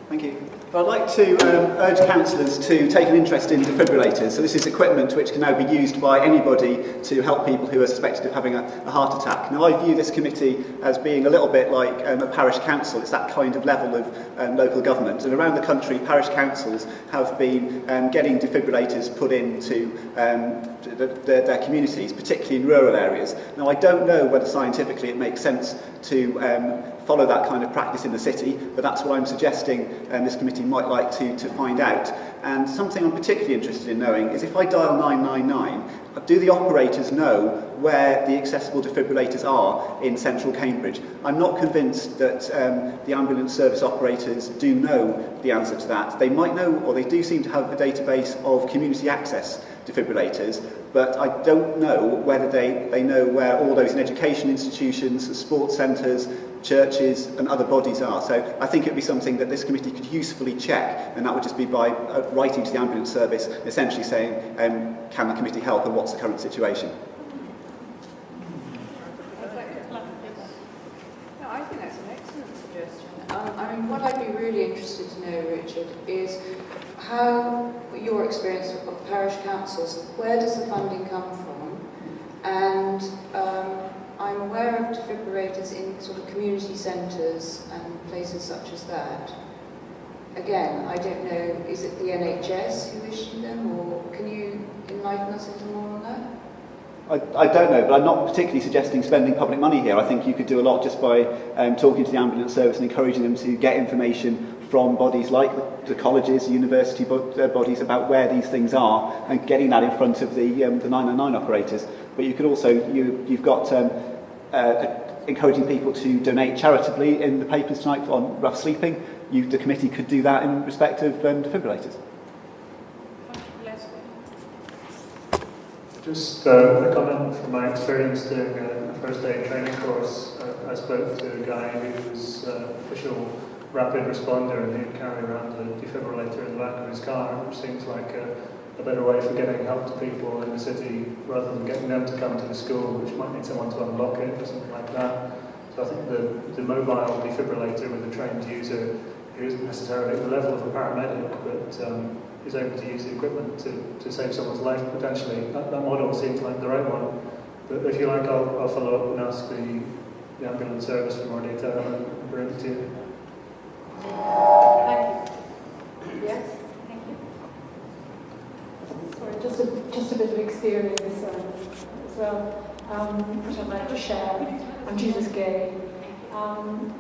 Thank you. I'd like to urge councillors to take an interest in defibrillators. So this is equipment which can now be used by anybody to help people who are suspected of having a heart attack. Now I view this committee as being a little bit like a parish council. It's that kind of level of local government. And around the country, parish councils have been getting defibrillators put into their communities, particularly in rural areas. Now I don't know whether scientifically it makes sense to follow that kind of practice in the city, but that's what I'm suggesting this committee might like to find out. And something I'm particularly interested in knowing is if I dial 999, do the operators know where the accessible defibrillators are in central Cambridge? I'm not convinced that the ambulance service operators do know the answer to that. They might know, or they do seem to have a database of community access defibrillators, but I don't know whether they know where all those in education institutions, sports centres, churches and other bodies are. So I think it would be something that this committee could usefully check, and that would just be by writing to the ambulance service, essentially saying, can the committee help and what's the current situation? No, I think that's an excellent suggestion. I mean, what I'd be really interested to know, Richard, is how your experience of parish councils, where does the funding come from? And I'm aware of defibrillators in sort of community centres and places such as that. Again, I don't know, is it the NHS who issue them, or can you enlighten us a little more on that? I don't know, but I'm not particularly suggesting spending public money here. I think you could do a lot just by talking to the ambulance service and encouraging them to get information from bodies like the colleges, university bodies about where these things are, and getting that in front of the 999 operators. But you could also, you've got encouraging people to donate charitably in the papers tonight on rough sleeping. The committee could do that in respect of defibrillators. Just a comment from my experience doing a first aid training course. I spoke to a guy who was official rapid responder, and he'd carry around a defibrillator in the back of his car, which seems like a better way for getting help to people in the city rather than getting them to come to the school, which might need someone to unlock it or something like that. So I think the mobile defibrillator with a trained user who isn't necessarily at the level of a paramedic, but is able to use the equipment to save someone's life potentially. That model seems like the right one. But if you like, I'll follow up and ask the ambulance service for more detail and bring it to you. Thank you. Yes? Thank you. Sorry, just a bit of experience as well, which I'd like to share. I'm Judith Gay. I'm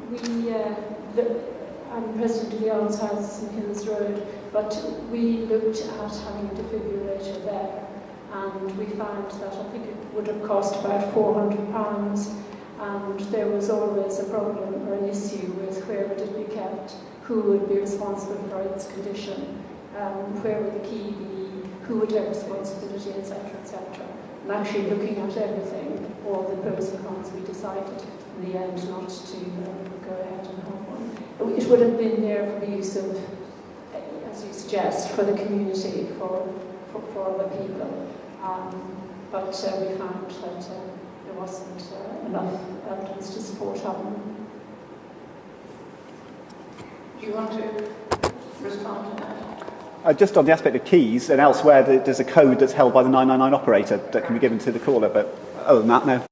president of the Alms Houses in Hills Road, but we looked at having a defibrillator there, and we found that I think it would have cost about £400, and there was always a problem or an issue with where would it be kept, who would be responsible for its condition, where would the key be, who would have responsibility, etc., etc. And actually looking at everything, all the pros and cons, we decided in the end not to go ahead and have one. It would have been there for the use of, as you suggest, for the community, for other people. But we found that there wasn't enough evidence to support having them. Do you want to respond to that? Just on the aspect of keys, and elsewhere there's a code that's held by the 999 operator that can be given to the caller, but other than that, no.